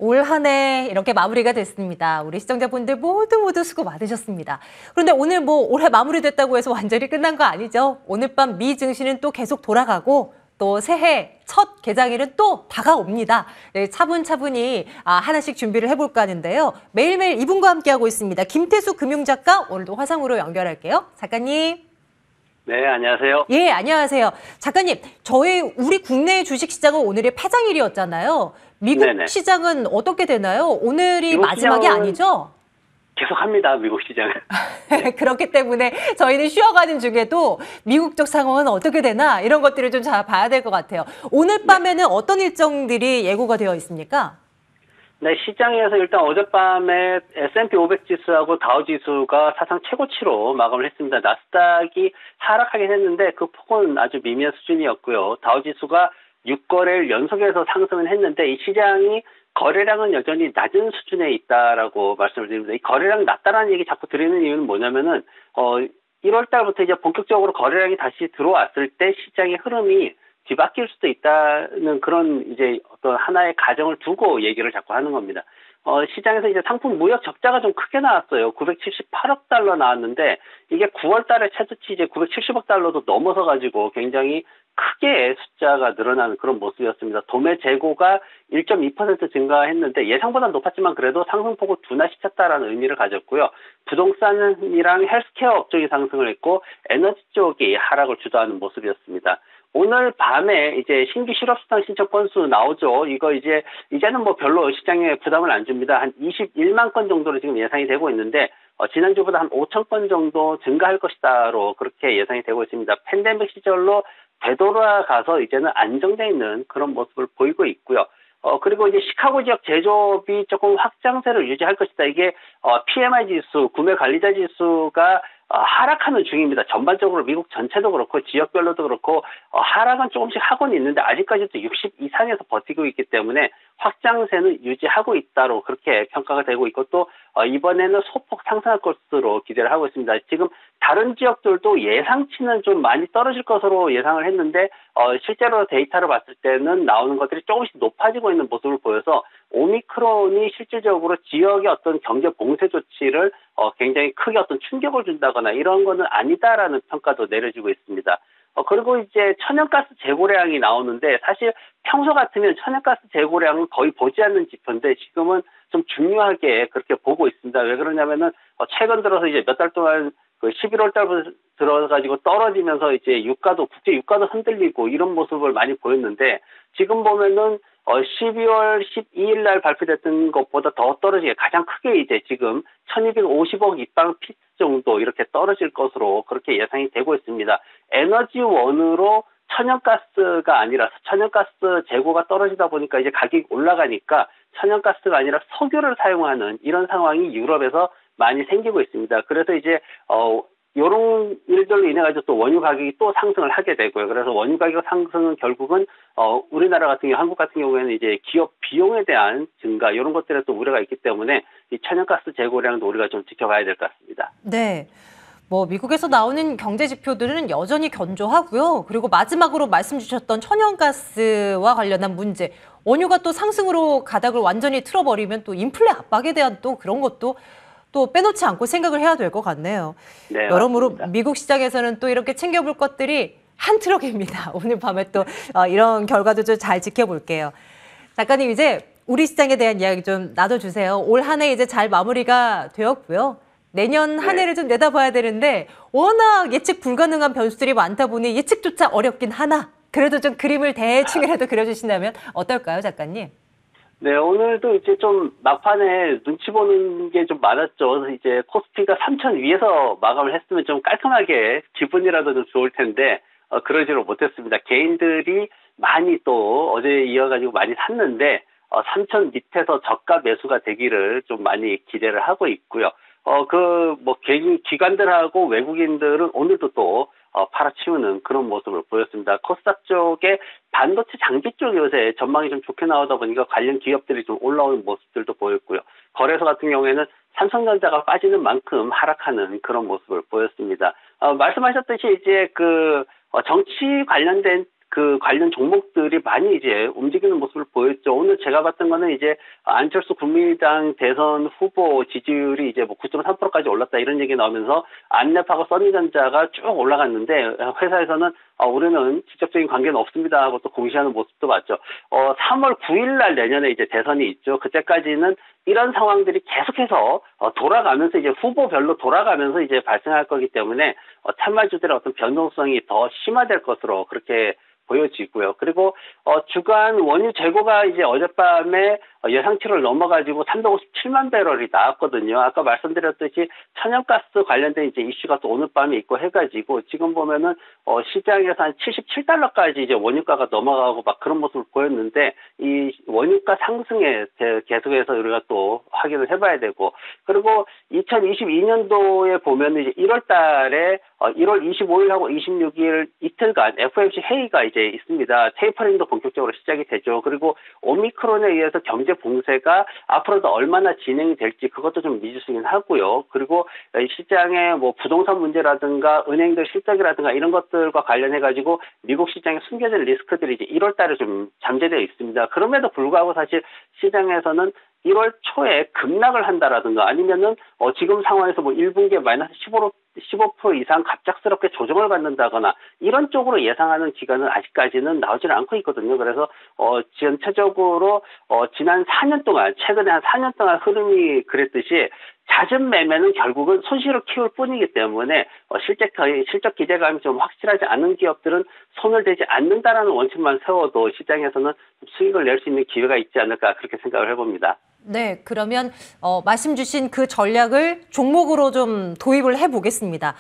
올 한 해 이렇게 마무리가 됐습니다. 우리 시청자분들 모두 수고 많으셨습니다. 그런데 오늘 뭐 올해 마무리됐다고 해서 완전히 끝난 거 아니죠? 오늘 밤 미 증시는 또 계속 돌아가고 또 새해 첫 개장일은 또 다가옵니다. 네, 차분차분히 하나씩 준비를 해볼까 하는데요. 매일매일 이분과 함께하고 있습니다. 김태수 금융작가 오늘도 화상으로 연결할게요. 작가님. 네, 안녕하세요. 예, 안녕하세요. 작가님, 우리 국내 주식시장은 오늘이 폐장일이었잖아요. 미국 네네. 시장은 어떻게 되나요? 오늘이 미국 마지막이 시장은 아니죠? 계속합니다, 미국 시장은. 네. 그렇기 때문에 저희는 쉬어가는 중에도 미국 쪽 상황은 어떻게 되나 이런 것들을 좀 잘 봐야 될 것 같아요. 오늘 밤에는 어떤 일정들이 예고가 되어 있습니까? 네, 시장에서 일단 어젯밤에 S&P 500 지수하고 다우 지수가 사상 최고치로 마감을 했습니다. 나스닥이 하락하긴 했는데 그 폭은 아주 미미한 수준이었고요. 다우 지수가 6거래일 연속해서 상승을 했는데 이 시장이 거래량은 여전히 낮은 수준에 있다라고 말씀을 드립니다. 이 거래량 낮다라는 얘기 자꾸 드리는 이유는 뭐냐면은 1월 달부터 이제 본격적으로 거래량이 다시 들어왔을 때 시장의 흐름이 뒤바뀔 수도 있다는 그런 이제 어떤 하나의 가정을 두고 얘기를 자꾸 하는 겁니다. 시장에서 이제 상품 무역 적자가 좀 크게 나왔어요. 978억 달러 나왔는데 이게 9월 달에 최저치 이제 970억 달러도 넘어서 가지고 굉장히 크게 숫자가 늘어나는 그런 모습이었습니다. 도매 재고가 1.2% 증가했는데 예상보다 높았지만 그래도 상승폭을 둔화시 켰다라는 의미를 가졌고요. 부동산이랑 헬스케어 업종이 상승을 했고 에너지 쪽이 하락을 주도하는 모습이었습니다. 오늘 밤에 이제 신규 실업수당 신청 건수 나오죠. 이제는 뭐 별로 시장에 부담을 안 줍니다. 한 21만 건 정도로 지금 예상이 되고 있는데, 지난주보다 한 5천 건 정도 증가할 것이다로 그렇게 예상이 되고 있습니다. 팬데믹 시절로 되돌아가서 이제는 안정되어 있는 그런 모습을 보이고 있고요. 그리고 이제 시카고 지역 제조업이 조금 확장세를 유지할 것이다. 이게, PMI 지수, 구매 관리자 지수가 하락하는 중입니다. 전반적으로 미국 전체도 그렇고 지역별로도 그렇고 하락은 조금씩 하고는 있는데 아직까지도 60 이상에서 버티고 있기 때문에 확장세는 유지하고 있다로 그렇게 평가가 되고 있고 또 이번에는 소폭 상승할 것으로 기대를 하고 있습니다. 지금 다른 지역들도 예상치는 좀 많이 떨어질 것으로 예상을 했는데 실제로 데이터를 봤을 때는 나오는 것들이 조금씩 높아지고 있는 모습을 보여서 오미크론이 실질적으로 지역의 어떤 경제 봉쇄 조치를 굉장히 크게 어떤 충격을 준다거나 이런 거는 아니다라는 평가도 내려지고 있습니다. 그리고 이제 천연가스 재고량이 나오는데 사실 평소 같으면 천연가스 재고량은 거의 보지 않는 지표인데 지금은 좀 중요하게 그렇게 보고 있습니다. 왜 그러냐면은 최근 들어서 이제 몇 달 동안 그 11월 달부터 들어가지고 떨어지면서 이제 국제 유가도 흔들리고 이런 모습을 많이 보였는데 지금 보면은 12월 12일 날 발표됐던 것보다 더 떨어지게 가장 크게 이제 지금 1250억 입방 피스 정도 이렇게 떨어질 것으로 그렇게 예상이 되고 있습니다. 에너지원으로 천연가스가 아니라 천연가스 재고가 떨어지다 보니까 이제 가격이 올라가니까 천연가스가 아니라 석유를 사용하는 이런 상황이 유럽에서 많이 생기고 있습니다. 그래서 이제 이런 일들로 인해 가지고 또 원유 가격이 또 상승을 하게 되고요. 그래서 원유 가격 상승은 결국은 우리나라 같은 경우 한국 같은 경우에는 이제 기업 비용에 대한 증가 이런 것들에 또 우려가 있기 때문에 이 천연가스 재고량도 우리가 좀 지켜봐야 될 것 같습니다. 네. 뭐 미국에서 나오는 경제 지표들은 여전히 견조하고요. 그리고 마지막으로 말씀 주셨던 천연가스와 관련한 문제, 원유가 또 상승으로 가닥을 완전히 틀어버리면 또 인플레 압박에 대한 또 그런 것도 또 빼놓지 않고 생각을 해야 될 것 같네요. 네, 여러모로 맞습니다. 미국 시장에서는 또 이렇게 챙겨볼 것들이 한 트럭입니다. 오늘 밤에 또 이런 결과도 좀 잘 지켜볼게요. 작가님 이제 우리 시장에 대한 이야기 좀 나눠주세요. 올 한 해 이제 잘 마무리가 되었고요. 내년 한 해를 좀 내다봐야 되는데 워낙 예측 불가능한 변수들이 많다 보니 예측조차 어렵긴 하나 그래도 좀 그림을 대충이라도 그려주신다면 어떨까요, 작가님? 네, 오늘도 이제 좀 막판에 눈치 보는 게 좀 많았죠. 그래서 이제 코스피가 3천 위에서 마감을 했으면 좀 깔끔하게 기분이라도 좀 좋을 텐데 그러지를 못했습니다. 개인들이 많이 또 어제 이어가지고 많이 샀는데 3천 밑에서 저가 매수가 되기를 좀 많이 기대를 하고 있고요. 기관들하고 외국인들은 오늘도 또 팔아치우는 그런 모습을 보였습니다. 코스닥 쪽에 반도체 장비 쪽 요새 전망이 좀 좋게 나오다 보니까 관련 기업들이 좀 올라오는 모습들도 보였고요. 거래소 같은 경우에는 삼성전자가 빠지는 만큼 하락하는 그런 모습을 보였습니다. 말씀하셨듯이 이제 정치 관련된 그 관련 종목들이 많이 이제 움직이는 모습을 보였죠. 오늘 제가 봤던 거는 이제 안철수 국민의당 대선 후보 지지율이 이제 뭐 9.3%까지 올랐다 이런 얘기 나오면서 안랩하고 써니전자가 쭉 올라갔는데 회사에서는 우리는 직접적인 관계는 없습니다 하고 또 공시하는 모습도 봤죠. 3월 9일 날 내년에 이제 대선이 있죠. 그때까지는 이런 상황들이 계속해서 돌아가면서 이제 후보별로 돌아가면서 이제 발생할 거기 때문에 참말주들의 어떤 변동성이 더 심화될 것으로 그렇게 보여지고요. 그리고 주간 원유 재고가 이제 어젯밤에 예상치를 넘어가지고 357만 배럴이 나왔거든요. 아까 말씀드렸듯이 천연가스 관련된 이제 이슈가 또 오늘 밤에 있고 해가지고 지금 보면은 시장에서 한 77달러까지 이제 원유가가 넘어가고 막 그런 모습을 보였는데 이 원유가 상승에 계속해서 우리가 또 확인을 해봐야 되고 그리고 2022년도에 보면은 이제 1월달에 1월 25일하고 26일 이틀간 FOMC 회의가 이제 있습니다. 테이퍼링도 본격적으로 시작이 되죠. 그리고 오미크론에 의해서 경제 봉쇄가 앞으로도 얼마나 진행이 될지 그것도 좀 미지수긴 하고요. 그리고 시장의 뭐 부동산 문제라든가 은행들 실적이라든가 이런 것들과 관련해 가지고 미국 시장에 숨겨진 리스크들이 이제 1월 달에 좀 잠재되어 있습니다. 그럼에도 불구하고 사실 시장에서는 1월 초에 급락을 한다라든가 아니면은 지금 상황에서 뭐 1분기에 마이너스 15% 이상 갑작스럽게 조정을 받는다거나 이런 쪽으로 예상하는 기간은 아직까지는 나오지는 않고 있거든요. 그래서 전체적으로 지난 4년 동안 최근에 한 4년 동안 흐름이 그랬듯이 잦은 매매는 결국은 손실을 키울 뿐이기 때문에 실적 기대감이 좀 확실하지 않은 기업들은 손을 대지 않는다라는 원칙만 세워도 시장에서는 수익을 낼 수 있는 기회가 있지 않을까 그렇게 생각을 해봅니다. 네, 그러면 말씀 주신 그 전략을 종목으로 좀 도입을 해보겠습니다.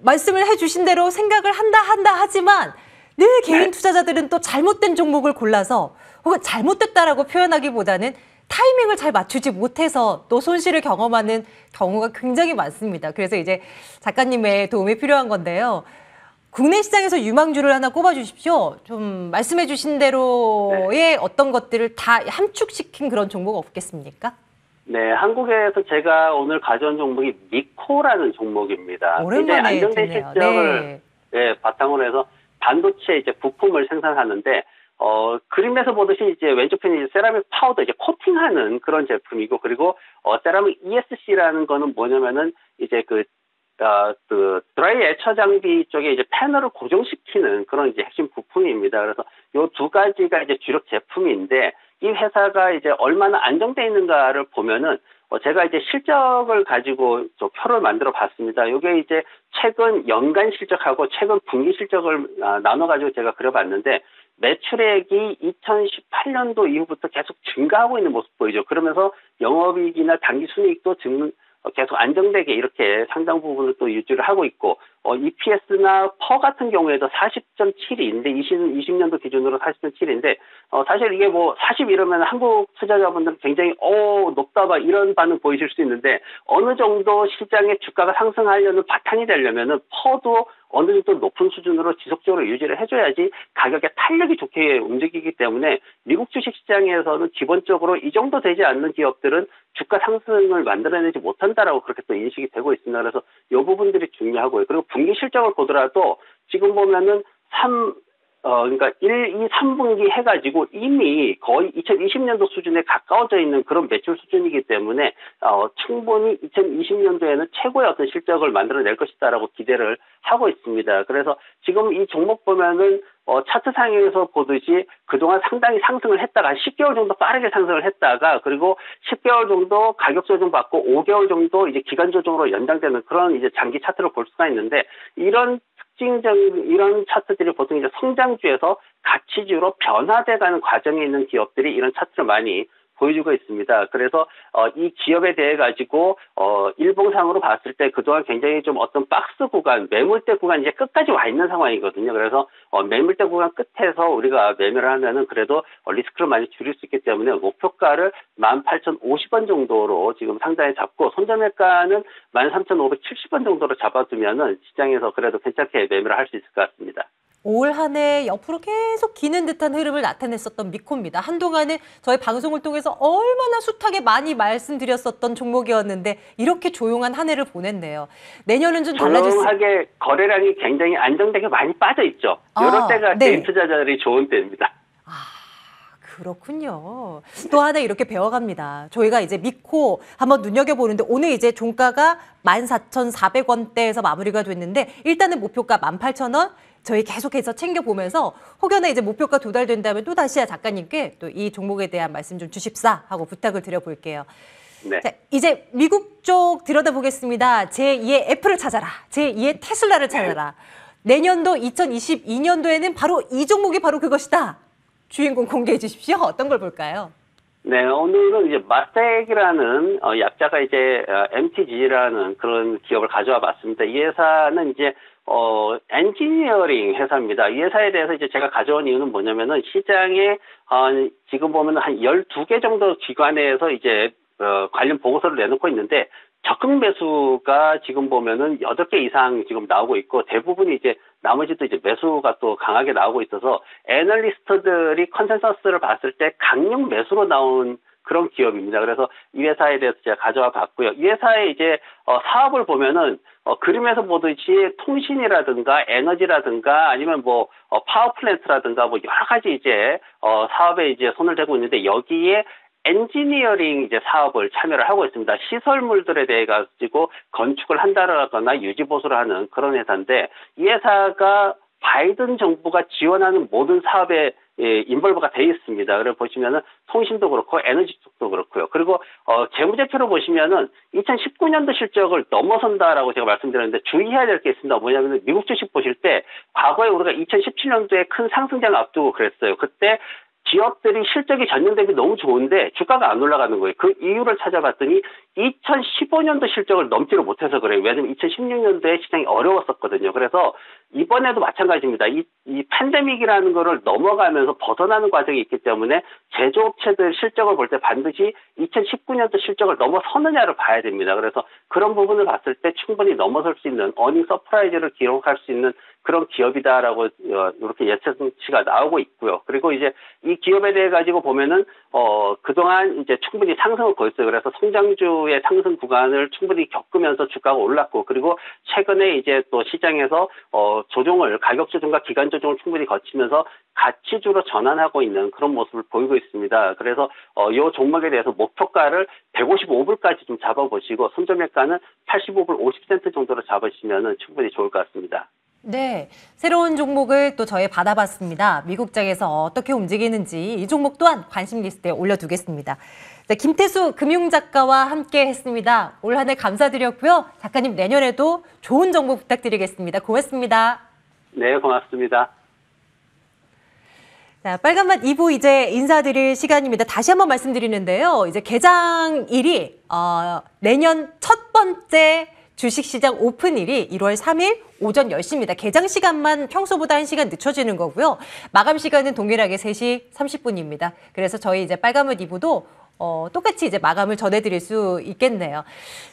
말씀을 해주신 대로 생각을 한다 하지만 늘 개인 투자자들은 또 잘못된 종목을 골라서 혹은 잘못됐다라고 표현하기보다는 타이밍을 잘 맞추지 못해서 또 손실을 경험하는 경우가 굉장히 많습니다. 그래서 이제 작가님의 도움이 필요한 건데요. 국내 시장에서 유망주를 하나 꼽아주십시오. 좀 말씀해 주신 대로의 어떤 것들을 다 함축시킨 그런 종목 없겠습니까? 네, 한국에서 제가 오늘 가져온 종목이 미코라는 종목입니다. 오랜만에 안정된 듣네요. 실적을 바탕으로 해서 반도체 이제 부품을 생산하는데 그림에서 보듯이 이제 왼쪽 편이 세라믹 파우더 이제 코팅하는 그런 제품이고 그리고 세라믹 ESC라는 거는 뭐냐면은 이제 그 드라이 애처 장비 쪽에 이제 패널을 고정시키는 그런 이제 핵심 부품입니다. 그래서 요 두 가지가 이제 주력 제품인데 이 회사가 이제 얼마나 안정돼 있는가를 보면은 제가 이제 실적을 가지고 좀 표를 만들어 봤습니다. 이게 이제 최근 연간 실적하고 최근 분기 실적을 나눠가지고 제가 그려봤는데 매출액이 2018년도 이후부터 계속 증가하고 있는 모습 보이죠. 그러면서 영업이익이나 당기순이익도 계속 안정되게 이렇게 상당 부분을 또 유지를 하고 있고 EPS나 퍼 같은 경우에도 40.7인데 20년도 기준으로 40.7인데 사실 이게 뭐 40 이러면 한국 투자자분들은 굉장히 높다 봐 이런 반응 보이실 수 있는데 어느 정도 시장의 주가가 상승하려는 바탕이 되려면은 퍼도 어느 정도 높은 수준으로 지속적으로 유지를 해줘야지 가격에 탄력이 좋게 움직이기 때문에 미국 주식시장에서는 기본적으로 이 정도 되지 않는 기업들은 주가 상승을 만들어내지 못한다라고 그렇게 또 인식이 되고 있습니다. 그래서 이 부분들이 중요하고요. 그리고 분기 실적을 보더라도 지금 보면은 그러니까 1, 2, 3분기 해가지고 이미 거의 2020년도 수준에 가까워져 있는 그런 매출 수준이기 때문에 충분히 2020년도에는 최고의 어떤 실적을 만들어낼 것이다라고 기대를 하고 있습니다. 그래서 지금 이 종목 보면은 차트상에서 보듯이 그동안 상당히 상승을 했다가 한 10개월 정도 빠르게 상승을 했다가 그리고 10개월 정도 가격 조정 받고 5개월 정도 이제 기간 조정으로 연장되는 그런 이제 장기 차트를 볼 수가 있는데 이런 차트들이 보통 이제 성장주에서 가치주로 변화돼가는 과정에 있는 기업들이 이런 차트를 많이 보여주고 있습니다. 그래서 이 기업에 대해 가지고 일봉상으로 봤을 때 그동안 굉장히 좀 어떤 박스 구간, 매물대 구간 이제 끝까지 와 있는 상황이거든요. 그래서 매물대 구간 끝에서 우리가 매매를 하면은 그래도 리스크를 많이 줄일 수 있기 때문에 목표가를 18,050원 정도로 지금 상단에 잡고 손절매가는 13,570원 정도로 잡아두면은 시장에서 그래도 괜찮게 매매를 할 수 있을 것 같습니다. 올 한 해 옆으로 계속 기는 듯한 흐름을 나타냈었던 미코입니다. 한동안은 저희 방송을 통해서 얼마나 숱하게 많이 말씀드렸었던 종목이었는데 이렇게 조용한 한 해를 보냈네요. 내년은 좀 달라질 수... 조용하게 거래량이 굉장히 안정되게 많이 빠져 있죠. 이럴 때가 네. 개인 투자자들이 좋은 때입니다. 그렇군요. 또 하나 이렇게 배워갑니다. 저희가 이제 미코 한번 눈여겨보는데 오늘 이제 종가가 14,400원대에서 마무리가 됐는데 일단은 목표가 18,000원. 저희 계속해서 챙겨보면서 혹여나 이제 목표가 도달된다면 또 다시 작가님께 또 이 종목에 대한 말씀 좀 주십사 하고 부탁을 드려볼게요. 네. 자, 이제 미국 쪽 들여다보겠습니다. 제2의 애플을 찾아라. 제2의 테슬라를 찾아라. 내년도 2022년도에는 바로 이 종목이 바로 그것이다. 주인공 공개해 주십시오. 어떤 걸 볼까요? 네, 오늘은 이제 마스텍이라는 약자가 이제 MTG라는 그런 기업을 가져와 봤습니다. 이 회사는 이제 엔지니어링 회사입니다. 이 회사에 대해서 이제 제가 가져온 이유는 뭐냐면은 시장에 지금 보면 한 12개 정도 기관에서 이제 관련 보고서를 내놓고 있는데 적극 매수가 지금 보면은 8개 이상 지금 나오고 있고 대부분이 이제 나머지도 이제 매수가 또 강하게 나오고 있어서 애널리스트들이 컨센서스를 봤을 때 강력 매수로 나온 그런 기업입니다. 그래서 이 회사에 대해서 제가 가져와 봤고요. 이 회사의 이제 사업을 보면은 그림에서 보듯이 통신이라든가 에너지라든가 아니면 뭐 파워 플랜트라든가 뭐 여러 가지 이제 사업에 이제 손을 대고 있는데 여기에 엔지니어링 이제 사업을 참여를 하고 있습니다. 시설물들에 대해 가지고 건축을 한다거나 유지 보수를 하는 그런 회사인데 이 회사가 바이든 정부가 지원하는 모든 사업에 인벌브가 돼 있습니다. 그래 보시면은 통신도 그렇고 에너지 쪽도 그렇고요. 그리고 재무제표로 보시면은 2019년도 실적을 넘어선다라고 제가 말씀드렸는데 주의해야 될 게 있습니다. 뭐냐면은 미국 주식 보실 때 과거에 우리가 2017년도에 큰 상승장을 앞두고 그랬어요. 그때 기업들이 실적이 전년 대비 너무 좋은데 주가가 안 올라가는 거예요. 그 이유를 찾아봤더니 2015년도 실적을 넘지를 못해서 그래요. 왜냐하면 2016년도에 시장이 어려웠었거든요. 그래서 이번에도 마찬가지입니다. 이 팬데믹이라는 거를 넘어가면서 벗어나는 과정이 있기 때문에 제조업체들 실적을 볼 때 반드시 2019년도 실적을 넘어서느냐를 봐야 됩니다. 그래서 그런 부분을 봤을 때 충분히 넘어설 수 있는 어닝 서프라이즈를 기록할 수 있는 그런 기업이다라고 이렇게 예측치가 나오고 있고요. 그리고 이제 이 기업에 대해 가지고 보면은 그동안 이제 충분히 상승을 보였어요. 그래서 성장주의 상승 구간을 충분히 겪으면서 주가가 올랐고 그리고 최근에 이제 또 시장에서 조정을 가격 조정과 기간 조정을 충분히 거치면서 가치주로 전환하고 있는 그런 모습을 보이고 있습니다. 그래서 이 종목에 대해서 목표가를 155불까지 좀 잡아보시고 손절매가는 85불 50센트 정도로 잡으시면 충분히 좋을 것 같습니다. 네, 새로운 종목을 또 저희 받아봤습니다. 미국장에서 어떻게 움직이는지 이 종목 또한 관심 리스트에 올려두겠습니다. 네, 김태수 금융작가와 함께 했습니다. 올 한 해 감사드렸고요. 작가님 내년에도 좋은 정보 부탁드리겠습니다. 고맙습니다. 네, 고맙습니다. 자, 빨간맛 2부 이제 인사드릴 시간입니다. 다시 한번 말씀드리는데요. 이제 개장일이 내년 첫 번째 주식시장 오픈일이 1월 3일 오전 10시입니다. 개장 시간만 평소보다 1시간 늦춰지는 거고요. 마감 시간은 동일하게 3시 30분입니다. 그래서 저희 이제 빨간맛 2부도 똑같이 이제 마감을 전해드릴 수 있겠네요.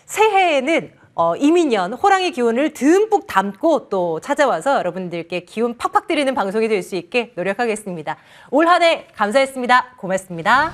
새해에는 이민년 호랑이 기운을 듬뿍 담고 또 찾아와서 여러분들께 기운 팍팍 드리는 방송이 될 수 있게 노력하겠습니다. 올 한 해 감사했습니다. 고맙습니다.